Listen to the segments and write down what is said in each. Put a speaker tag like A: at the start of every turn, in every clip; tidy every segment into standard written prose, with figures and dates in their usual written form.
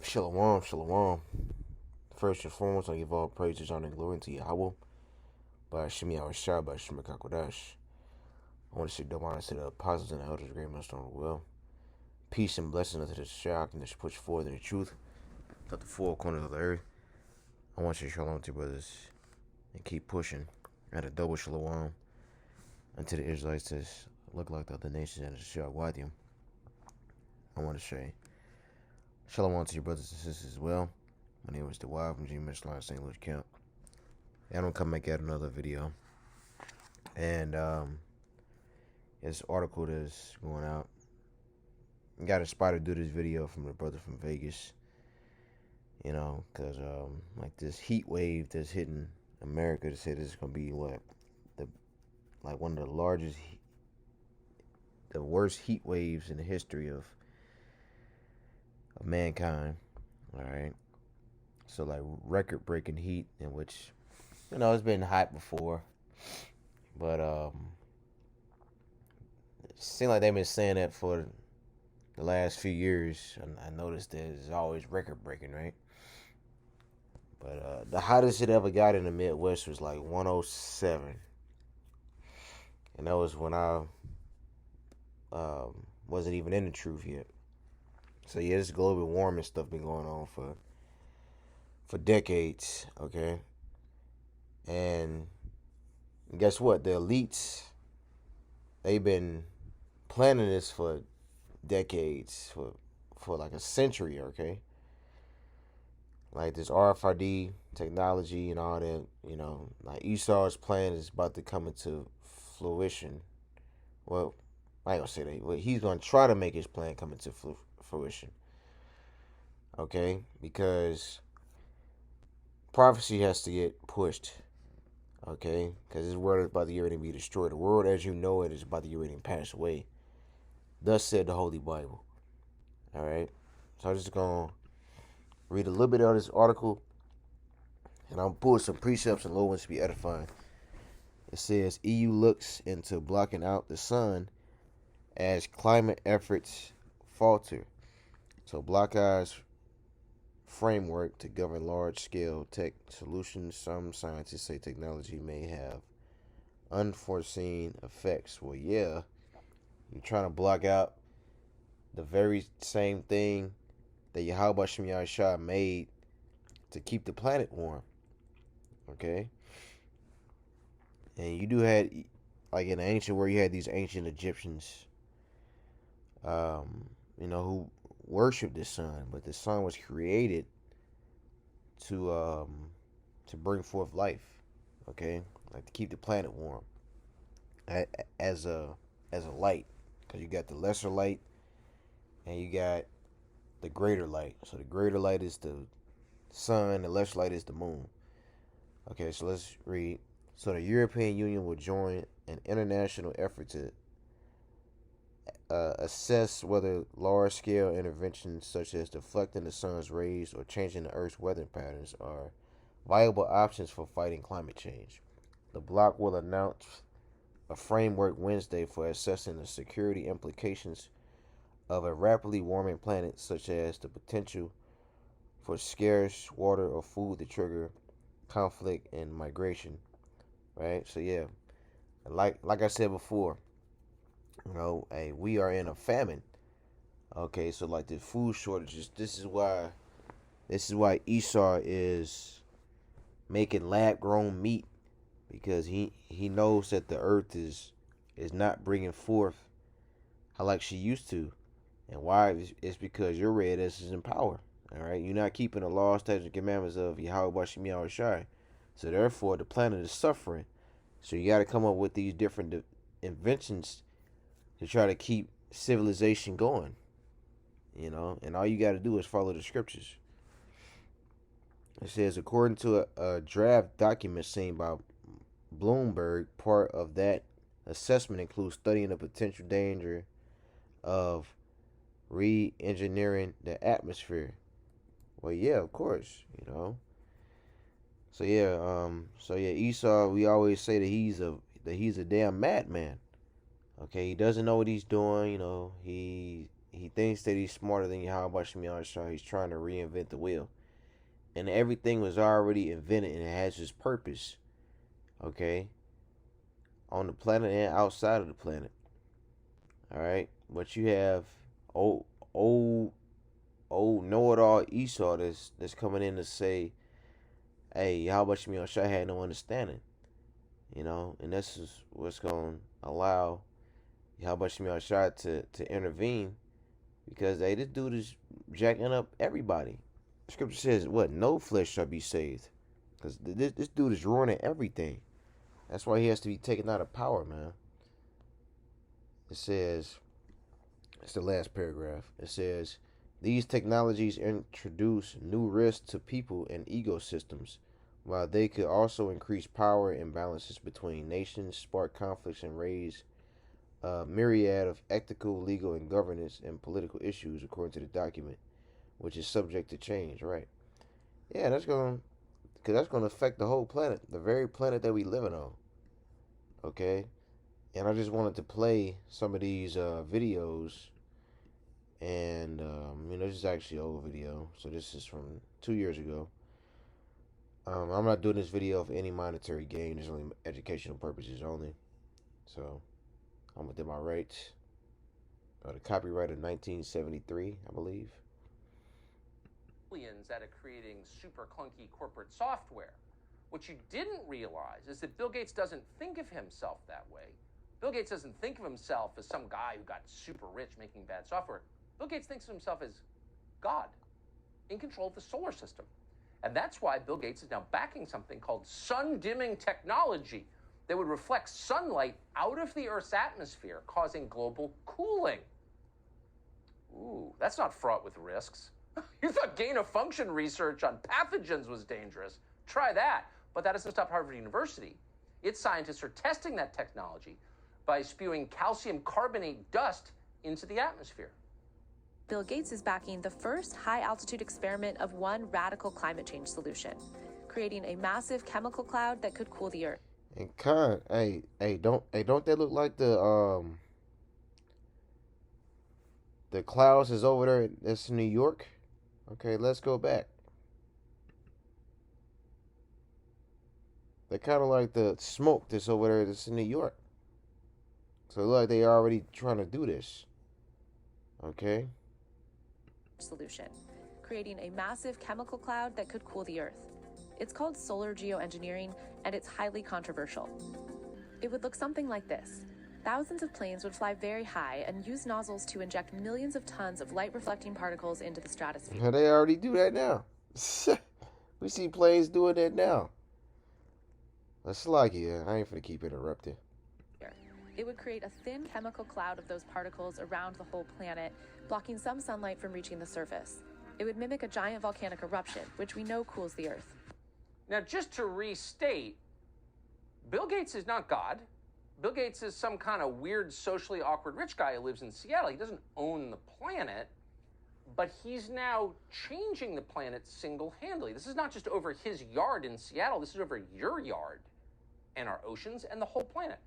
A: Shalom, shalom. First and foremost, I give all praises, honor, and glory to Yahweh. By Shemi Awashai, by Shemi Kakodash. I want to say double honor to the apostles and the elders, great master on the will. Peace and blessings unto the shock and this push forward in the truth throughout the four corners of the earth. I want to say shalom to your brothers and keep pushing at a double shalom unto the Israelites that look like the other nations and the Shah Wadium. I want to say shalom to your brothers and sisters as well. My name is Dewey from G Line St. Louis Camp. I don't come back at another video. And this article that's going out. I got inspired to do this video from a brother from Vegas. You know, because like this heat wave that's hitting America, they said this is gonna be one of the largest, the worst heat waves in the history of mankind. All right, so like record breaking heat, in which it's been hot before, but it seems like they've been saying that for the last few years. And I noticed that it's always record breaking, right? But the hottest it ever got in the Midwest was like 107. And that was when I wasn't even in the truth yet. So yeah, this global warming stuff been going on for decades, okay? And guess what? The elites, they've been planning this for decades, for like a century, okay? Like this RFID technology and all that, like Esau's plan is about to come into fruition. Well, I ain't gonna say that. Well, he's gonna try to make his plan come into fruition. Okay, because prophecy has to get pushed. Okay, because this world is about to get ready to be destroyed. The world as you know it is about to get ready to pass away. Thus said the Holy Bible. All right, so I'm just gonna read a little bit of this article, and I'm pulling some precepts and low ones to be edifying. It says EU looks into blocking out the sun as climate efforts falter. So Block Eye's framework to govern large-scale tech solutions. Some scientists say technology may have unforeseen effects. Well, yeah, you're trying to block out the very same thing that Yahweh Shem Shah made to keep the planet warm. Okay? And you do had, like in the ancient world, you had these ancient Egyptians, who worshipped the sun, but the sun was created to bring forth life, okay, like to keep the planet warm, as a light, because you got the lesser light and you got the greater light. So the greater light is the sun, the lesser light is the moon. Okay, so let's read. So the European Union will join an international effort to assess whether large-scale interventions such as deflecting the sun's rays or changing the Earth's weather patterns are viable options for fighting climate change. The bloc will announce a framework Wednesday for assessing the security implications of a rapidly warming planet, such as the potential for scarce water or food to trigger conflict and migration. Right? So yeah, like I said before, hey, we are in a famine. Okay, so like the food shortages, this is why Esau is making lab grown meat, because he knows that the earth is not bringing forth how like she used to. And why? It's because your red S is in power. All right, you're not keeping the laws, statutes, and commandments of Yahweh Bashim Yahushai. So therefore, the planet is suffering. So you got to come up with these different inventions to try to keep civilization going. And all you got to do is follow the scriptures. It says, according to a draft document seen by Bloomberg, part of that assessment includes studying the potential danger of re-engineering the atmosphere. Well, yeah, of course, So yeah, Esau, we always say that he's a damn madman. Okay, he doesn't know what he's doing. He's he thinks that he's smarter than Yahweh Shemi Shah. He's trying to reinvent the wheel. And everything was already invented and it has its purpose. Okay? On the planet and outside of the planet. Alright? But you have old know-it-all Esau that's coming in to say, hey, Yahweh Shemi Shah had no understanding. You know, and this is what's going to allow Yahweh Shemi Shah to intervene, because hey, this dude is jacking up everybody. The scripture says, what? No flesh shall be saved. Because this dude is ruining everything. That's why he has to be taken out of power, man. It says, it's the last paragraph. It says, these technologies introduce new risks to people and ecosystems, while they could also increase power imbalances between nations, spark conflicts, and raise a myriad of ethical, legal, and governance and political issues, according to the document, which is subject to change, right? Yeah, because that's gonna affect the whole planet, the very planet that we living on. Okay, and I just wanted to play some of these videos, and this is actually an old video, so this is from 2 years ago. I'm not doing this video for any monetary gain. It's only educational purposes only. So I'm within my rights. The copyright of 1973, I believe.
B: At creating super clunky corporate software. What you didn't realize is that Bill Gates doesn't think of himself that way. Bill Gates doesn't think of himself as some guy who got super rich making bad software. Bill Gates thinks of himself as God, in control of the solar system. And that's why Bill Gates is now backing something called sun-dimming technology that would reflect sunlight out of the Earth's atmosphere, causing global cooling. Ooh, that's not fraught with risks. You thought gain-of-function research on pathogens was dangerous. Try that. But that hasn't stopped Harvard University. Its scientists are testing that technology by spewing calcium carbonate dust into the atmosphere.
C: Bill Gates is backing the first high-altitude experiment of one radical climate change solution, creating a massive chemical cloud that could cool the Earth.
A: And Khan, don't that look like the clouds is over there? That's in New York. Okay, let's go back. They're kind of like the smoke that's over there that's in New York. So it looks like they already trying to do this. Okay.
C: Solution, creating a massive chemical cloud that could cool the Earth. It's called solar geoengineering, and it's highly controversial. It would look something like this. Thousands of planes would fly very high and use nozzles to inject millions of tons of light-reflecting particles into the stratosphere.
A: They already do that now. We see planes doing that now. That's like it. I ain't finna keep interrupting.
C: It would create a thin chemical cloud of those particles around the whole planet, blocking some sunlight from reaching the surface. It would mimic a giant volcanic eruption, which we know cools the Earth.
B: Now, just to restate, Bill Gates is not God. Bill Gates is some kind of weird, socially awkward rich guy who lives in Seattle. He doesn't own the planet, but he's now changing the planet single-handedly. This is not just over his yard in Seattle. This is over your yard and our oceans and the whole planet.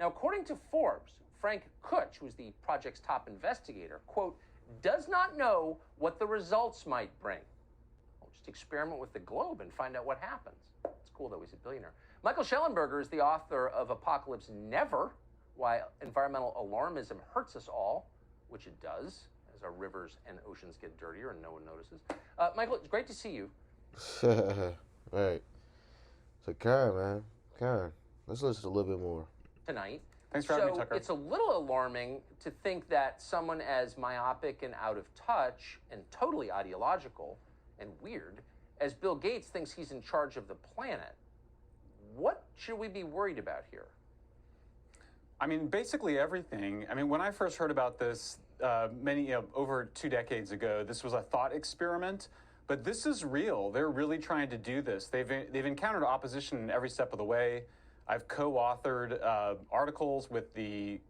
B: Now, according to Forbes, Frank Kutch, who's the project's top investigator, quote, does not know what the results might bring. Well, just experiment with the globe and find out what happens. It's cool that he's a billionaire. Michael Schellenberger is the author of Apocalypse Never, Why Environmental Alarmism Hurts Us All, which it does, as our rivers and oceans get dirtier and no one notices. Michael, it's great to see you.
A: Right. So, Karen, let's listen a little bit more.
B: Tonight.
D: Thanks for having me, Tucker.
B: It's a little alarming to think that someone as myopic and out of touch and totally ideological and weird as Bill Gates thinks he's in charge of the planet. What should we be worried about here?
D: I mean, basically everything. I mean, when I first heard about this over 2 decades ago, this was a thought experiment. But this is real. They're really trying to do this. They've encountered opposition every step of the way. I've co-authored articles with the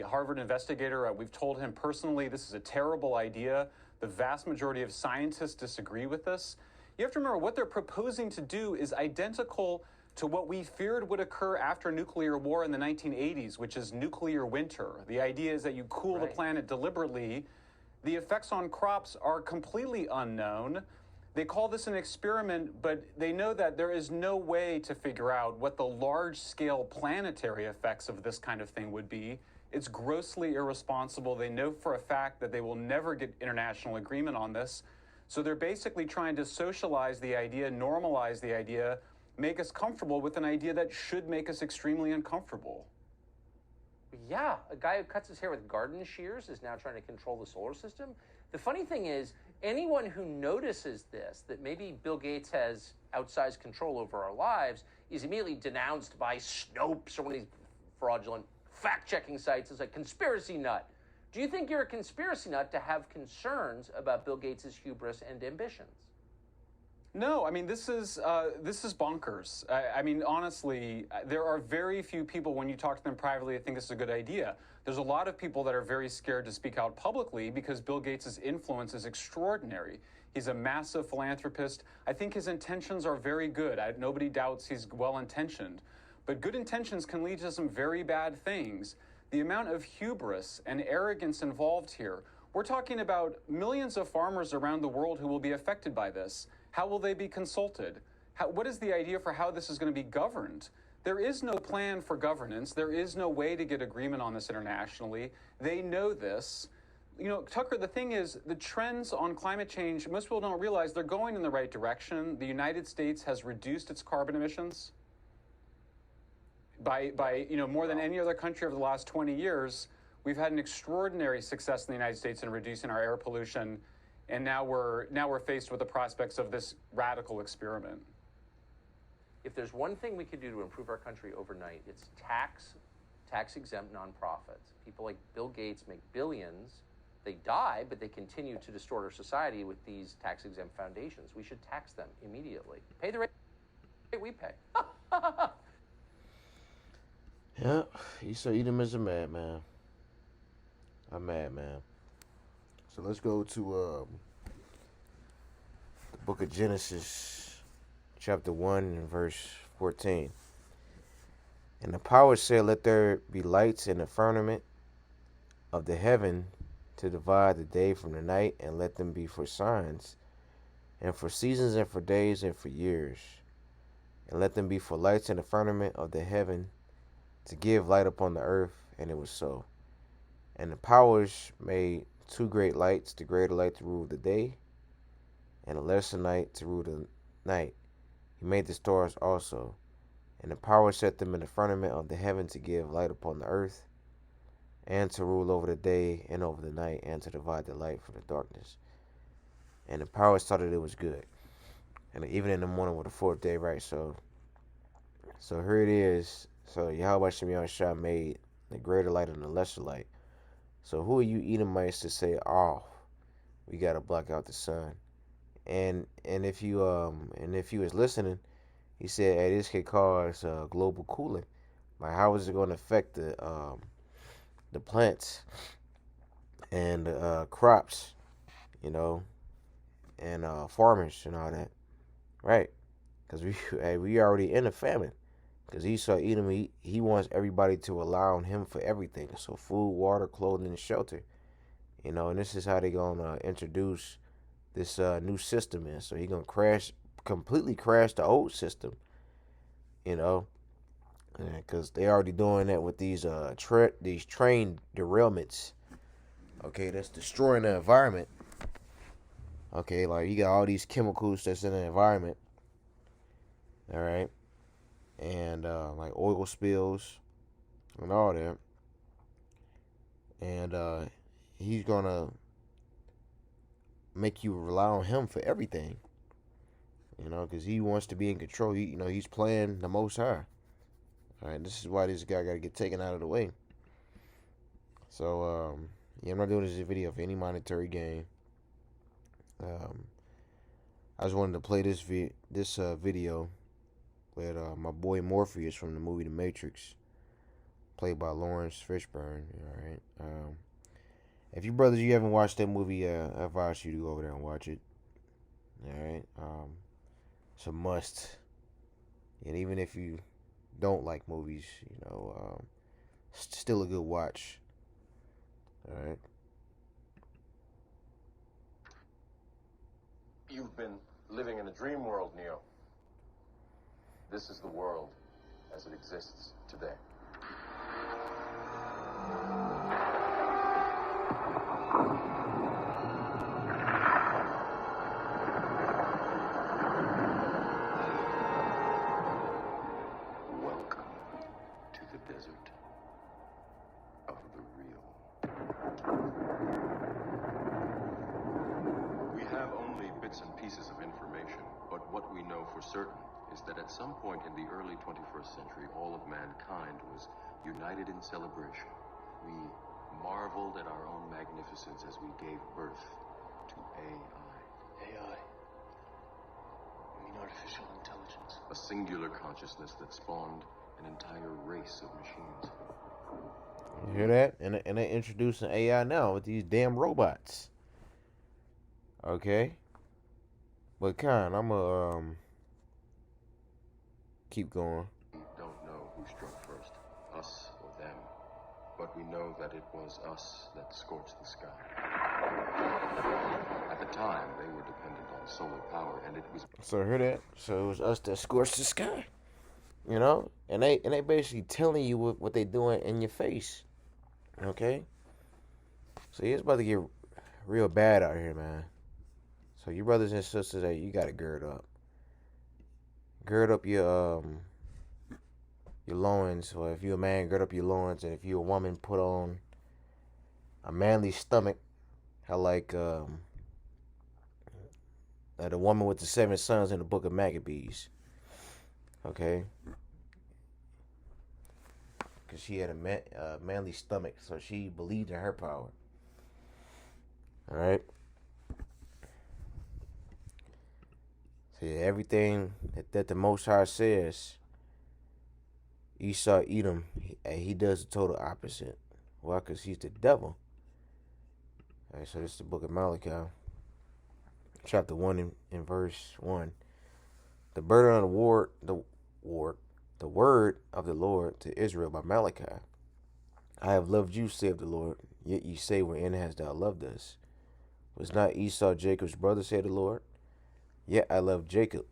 D: Harvard investigator. We've told him personally this is a terrible idea. The vast majority of scientists disagree with this. You have to remember what they're proposing to do is identical to what we feared would occur after nuclear war in the 1980s, which is nuclear winter. The idea is that you cool the planet deliberately The effects on crops are completely unknown. They call this an experiment, but they know that there is no way to figure out what the large-scale planetary effects of this kind of thing would be. It's grossly irresponsible. They know for a fact that they will never get international agreement on this. So they're basically trying to socialize the idea, normalize the idea, make us comfortable with an idea that should make us extremely uncomfortable.
B: Yeah, a guy who cuts his hair with garden shears is now trying to control the solar system. The funny thing is, anyone who notices this, that maybe Bill Gates has outsized control over our lives, is immediately denounced by Snopes or one of these fraudulent fact-checking sites as a conspiracy nut. Do you think you're a conspiracy nut to have concerns about Bill Gates' hubris and ambitions?
D: No, I mean, this is bonkers. I mean, honestly, there are very few people, when you talk to them privately, that think this is a good idea. There's a lot of people that are very scared to speak out publicly because Bill Gates' influence is extraordinary. He's a massive philanthropist. I think his intentions are very good. Nobody doubts he's well-intentioned. But good intentions can lead to some very bad things. The amount of hubris and arrogance involved here, we're talking about millions of farmers around the world who will be affected by this. How will they be consulted? What is the idea for how this is going to be governed? There is no plan for governance. There is no way to get agreement on this internationally. They know this. You know, Tucker, the thing is, the trends on climate change, most people don't realize they're going in the right direction. The United States has reduced its carbon emissions by more than any other country over the last 20 years. We've had an extraordinary success in the United States in reducing our air pollution. And now we're faced with the prospects of this radical experiment.
B: If there's one thing we could do to improve our country overnight, it's tax-exempt nonprofits. People like Bill Gates make billions. They die, but they continue to distort our society with these tax-exempt foundations. We should tax them immediately. Pay the rate we pay.
A: Yeah, Edom is a madman. A madman. So let's go to the book of Genesis, chapter 1, and verse 14. And the power said, let there be lights in the firmament of the heaven to divide the day from the night, and let them be for signs, and for seasons, and for days, and for years. And let them be for lights in the firmament of the heaven to give light upon the earth. And it was so. And the powers made two great lights, the greater light to rule the day, and the lesser light to rule the night. He made the stars also. And the power set them in the firmament of the heaven to give light upon the earth, and to rule over the day and over the night, and to divide the light from the darkness. And the power saw that it was good. And even in the morning with the fourth day, right? So here it is. So Yahweh Shem Shah made the greater light and the lesser light. So who are you Edomites to say, oh, we gotta block out the sun? And if you was listening, he said, hey, this could cause global cooling. Like, how is it going to affect the plants and crops, and farmers and all that, right? Because we already in a famine. Because Esau Edom, he wants everybody to rely on him for everything. So food, water, clothing, and shelter. And this is how they're going to introduce this new system in. So he's going to completely crash the old system, because they already doing that with these train derailments, okay, that's destroying the environment. Okay, like you got all these chemicals that's in the environment, all right, and like oil spills and all that, and he's gonna make you rely on him for everything, because he wants to be in control. He's playing the Most High. All right, this is why this guy got to get taken out of the way. So, I'm not doing this video for any monetary gain. I just wanted to play this video with my boy Morpheus from the movie The Matrix, played by Lawrence Fishburne. All right. If you brothers you haven't watched that movie, I advise you to go over there and watch it. All right. It's a must. And even if you don't like movies, still a good watch. All right.
E: You've been living in a dream world, Neo. This is the world as it exists today. Welcome to the desert of the real. We have only bits and pieces of information, but what we know for certain is that at some point in the early 21st century, all of mankind was united in celebration. We marveled at our own magnificence as we gave birth to AI.
F: AI. You mean artificial intelligence?
E: A singular consciousness that spawned an entire race of machines.
A: You hear that? And they're introducing AI now with these damn robots. Okay. But Khan, I'm keep going.
E: We don't know who struck first, us or them. But we know that it was us that scorched the sky. At the time, they were dependent on solar power, and it was...
A: So hear that? So it was us that scorched the sky. You know? And they basically telling you what they doing in your face. Okay? So it's about to get real bad out here, man. So you brothers and sisters, hey, you gotta gird up. Gird up your loins, or if you're a man, gird up your loins, and if you're a woman, put on a manly stomach. How like the woman with the 7 sons in the book of Maccabees. Okay? Because she had a manly stomach, so she believed in her power. Alright? So yeah, everything that the Most High says, Esau, Edom, he does the total opposite. Why? Because he's the devil. Alright, so this is the book of Malachi, chapter 1 in verse 1. The burden of the word of the Lord to Israel by Malachi. I have loved you, saith the Lord, yet ye say, wherein hast thou loved us? Was not Esau Jacob's brother, said the Lord? Yet I loved Jacob,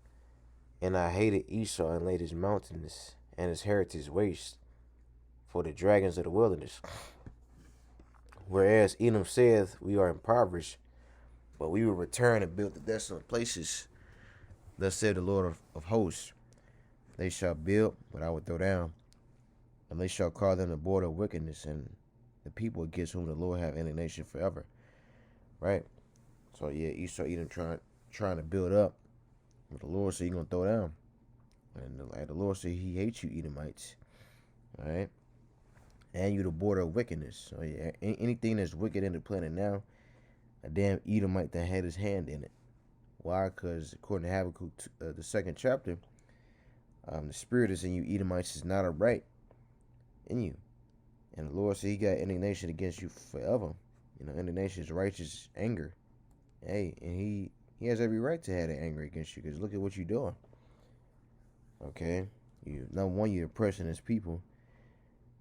A: and I hated Esau, and laid his mountains and his heritage waste for the dragons of the wilderness. Whereas Edom saith, we are impoverished, but we will return and build the desolate places. Thus said the Lord of hosts, they shall build, but I will throw down, and they shall call them the border of wickedness, and the people against whom the Lord have indignation forever. Right? So yeah, Esau, Edom trying to build up, but the Lord said he's going to throw down. And the Lord said he hates you, Edomites. All right? And you the border of wickedness. So yeah, anything that's wicked in the planet now, a damn Edomite that had his hand in it. Why? Because according to Habakkuk, the 2nd chapter, the spirit is in you, Edomites, is not upright in you. And the Lord said he got indignation against you forever. You know, indignation is righteous anger. Hey, and he has every right to have that anger against you, because look at what you're doing. Okay? Number one, you're oppressing his people.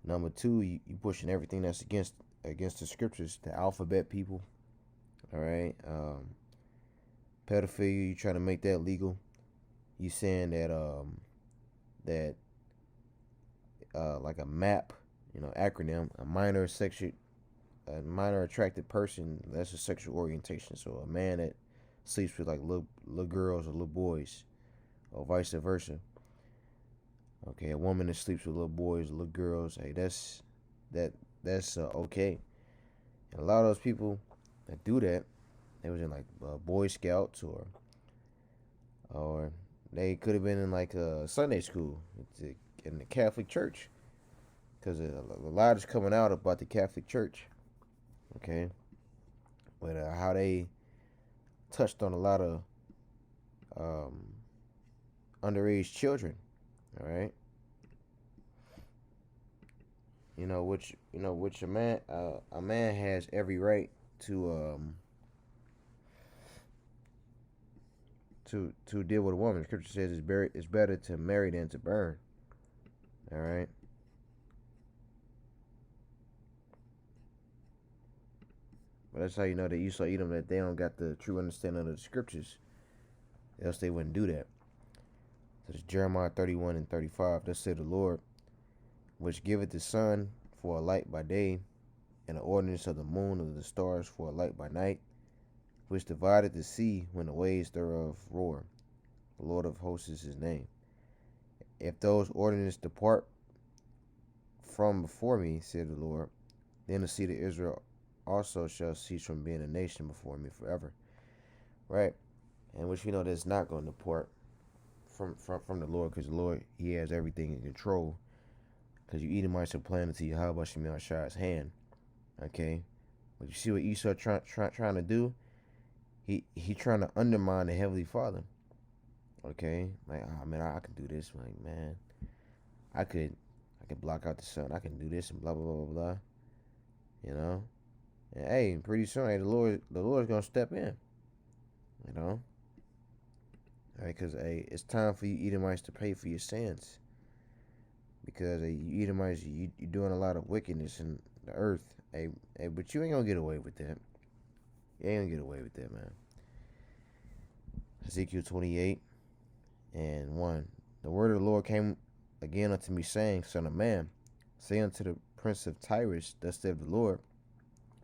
A: Number two, you pushing everything that's against the scriptures, the alphabet people. All right? Pedophilia, you trying to make that legal. You saying that like a MAP, acronym, a minor attracted person, that's a sexual orientation. So a man that sleeps with like little girls or little boys, or vice versa. Okay, a woman that sleeps with little boys, little girls, hey, that's okay. And a lot of those people that do that, they was in like Boy Scouts, or they could have been in like a Sunday school in the Catholic Church, because a lot is coming out about the Catholic Church. Okay, but how they touched on a lot of underage children. All right, which a man has every right to deal with a woman. Scripture says it's better to marry than to burn. All right. But that's how you know that Esau, Edom, that they don't got the true understanding of the scriptures. else they wouldn't do that. So it's Jeremiah 31 and 35. Thus said the Lord, which giveth the sun for a light by day, and the ordinance of the moon and of the stars for a light by night, which divided the sea when the waves thereof roar. The Lord of hosts is his name. If those ordinances depart from before me, said the Lord, then the seed of Israel also shall cease from being a nation before me forever. Right? And which we know that's not going to depart from the Lord, because the Lord, he has everything in control. Because you Edomites are planning to Yahweh Shemel Shai's hand. Okay? But you see what Esau trying to do? He trying to undermine the Heavenly Father. Okay? Like, oh man, I can do this. Like, man, I could block out the sun. I can do this and blah blah blah blah blah. You know? And hey, pretty soon, hey, the Lord's gonna step in. You know? Alright, because hey, it's time for you Edomites to pay for your sins. Because hey, you Edomites, you're doing a lot of wickedness in the earth. Hey, but you ain't gonna get away with that. You ain't gonna get away with that, man. Ezekiel 28 and 1. The word of the Lord came again unto me, saying, Son of man, say unto the prince of Tyrus, thus saith the Lord,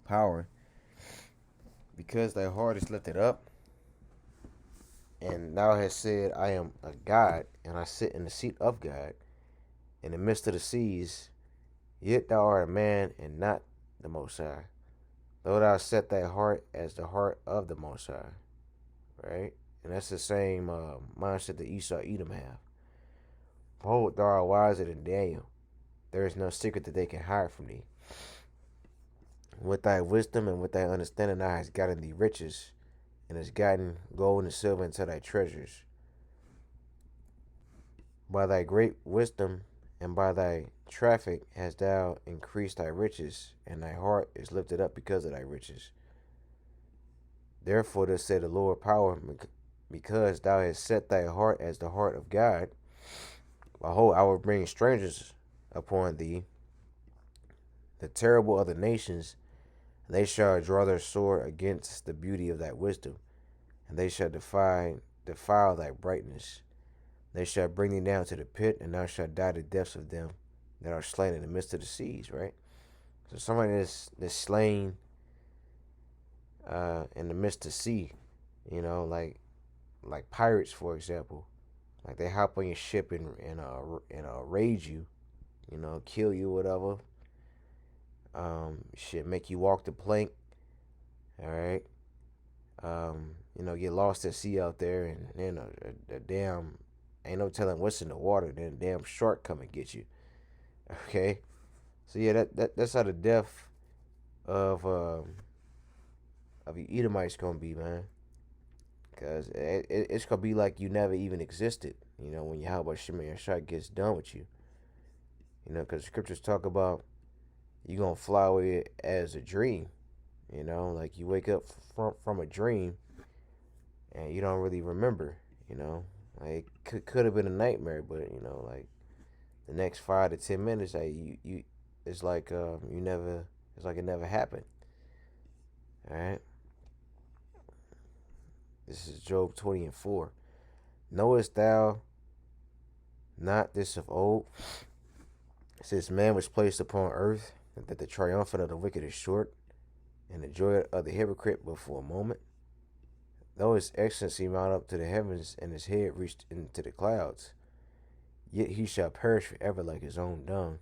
A: power, because thy heart is lifted up, and thou hast said, I am a God, and I sit in the seat of God, in the midst of the seas, yet thou art a man, and not the Most High. Though thou set thy heart as the heart of the Most High. Right? And that's the same mindset that Esau Edom have. Behold, thou art wiser than Daniel. There is no secret that they can hide from thee. With thy wisdom and with thy understanding thou hast gotten thee riches, and hast gotten gold and silver into thy treasures. By thy great wisdom and by thy traffic hast thou increased thy riches, and thy heart is lifted up because of thy riches. Therefore thus said the Lord power, because thou hast set thy heart as the heart of God, behold, I will bring strangers upon thee, the terrible of the nations, and they shall draw their sword against the beauty of thy wisdom, and they shall defile thy brightness. They shall bring thee down to the pit, and thou shalt die the deaths of them that are slain in the midst of the seas, right? So somebody that's slain in the midst of the sea, you know, like pirates, for example. Like they hop on your ship and raid you, you know, kill you, whatever. Make you walk the plank, all right? You know, get lost at sea out there, and then a damn, ain't no telling what's in the water, then a damn shark come and get you, okay? So yeah, that's how the death of the Edomites gonna be, man. Because it's gonna be like you never even existed, you know, when Yahweh Shemel Shai gets done with you. You know, because scriptures talk about you gonna fly away as a dream. You know, like you wake up from a dream and you don't really remember. You know, like it could have been a nightmare, but you know, like the next 5 to 10 minutes, like you it's like it's like it never happened. All right. This is Job 20 and 4. Knowest thou not this of old? Since man was placed upon earth, that the triumphant of the wicked is short, and the joy of the hypocrite but for a moment. Though his excellency mount up to the heavens, and his head reached into the clouds, yet he shall perish forever like his own dung.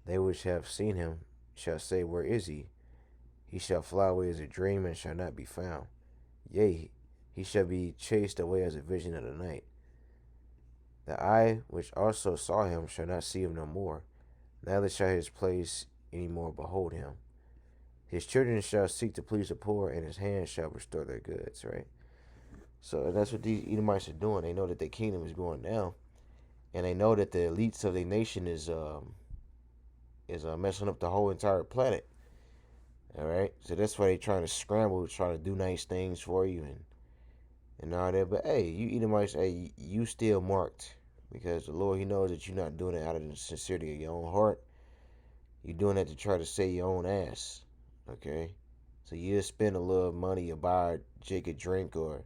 A: They which have seen him shall say, Where is he? He shall fly away as a dream, and shall not be found. Yea, he shall be chased away as a vision of the night. The eye which also saw him shall not see him no more, neither shall his place any more behold him. His children shall seek to please the poor, and his hands shall restore their goods, right? So that's what these Edomites are doing. They know that their kingdom is going down, and they know that the elites of their nation is messing up the whole entire planet. All right, so that's why they're trying to scramble, trying to do nice things for you and all that. But hey, you Edomites, hey, you still marked, because the Lord, He knows that you're not doing it out of the sincerity of your own heart. You're doing that to try to save your own ass. Okay, so you spend a little money, you buy Jake a drink, or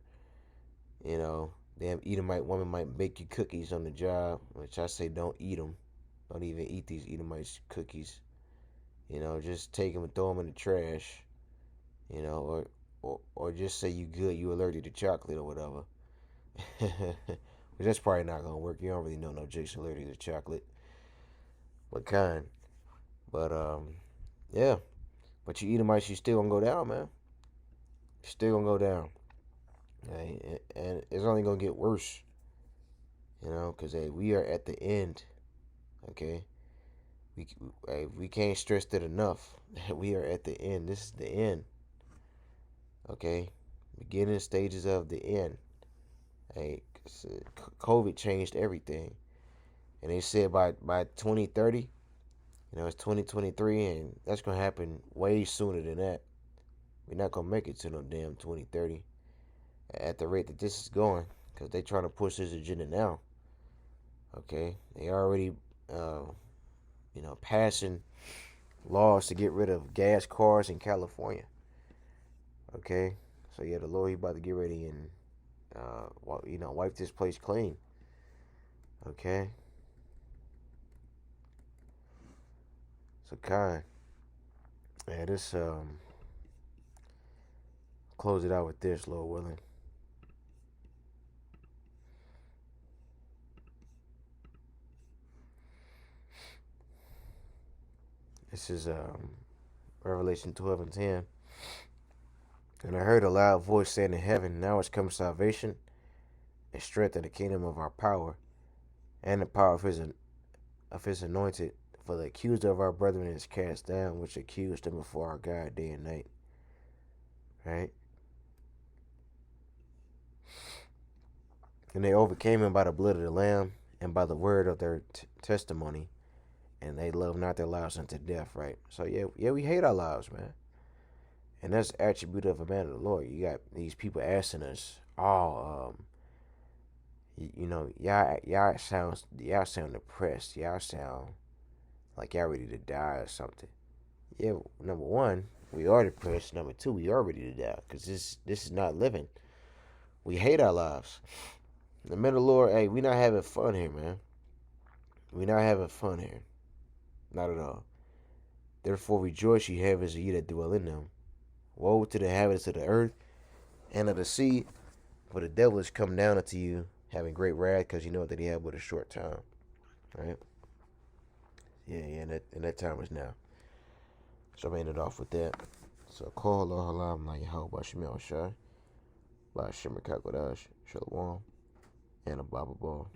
A: you know, Damn Edomite woman might bake you cookies on the job, which I say don't eat them. Don't even eat these Edomite cookies. You know, just take them and throw them in the trash. You know, or just say you good, you allergic to chocolate or whatever. Which that's probably not gonna work. You don't really know no Jason allergic to chocolate. What kind? But yeah. But you Edomites, you still gonna go down, man. Still gonna go down. Okay? And it's only gonna get worse. You know, because hey, we are at the end. Okay, we can't stress that enough. We are at the end. This is the end. Okay, beginning stages of the end. Hey, COVID changed everything, and they said by 2030, you know, it's 2023, and that's gonna happen way sooner than that. We're not gonna make it to no damn 2030 at the rate that this is going, because they trying to push this agenda now. Okay, they already, you know, passing laws to get rid of gas cars in California. Okay, so yeah, the Lord, he about to get ready and, you know, wipe this place clean. Okay, so kind. Yeah, this close it out with this, Lord willing. This is Revelation 12 and 10. And I heard a loud voice saying in heaven, now has come salvation and strength in the kingdom of our power and the power of his anointed. For the accuser of our brethren is cast down, which accused them before our God day and night. Right? And they overcame him by the blood of the Lamb and by the word of their testimony. And they love not their lives unto death, right? So yeah, we hate our lives, man. And that's the attribute of a man of the Lord. You got these people asking us, you know, y'all sound depressed. Y'all sound like y'all ready to die or something. Yeah, number one, we are depressed. Number two, we are ready to die, because this is not living. We hate our lives. The men of the Lord, hey, we not having fun here, man. We not having fun here. Not at all. Therefore rejoice, ye heavens, and ye that dwell in them. Woe to the inhabitants of the earth and of the sea, for the devil is come down unto you, having great wrath, because you know that he had but a short time. Right? Yeah, and that time is now. So I'm ended off with that. So call Allah Halam La Yahweh Shemel Shai, Ba Shemar Kakodash, Shalom, and a Baba Ball.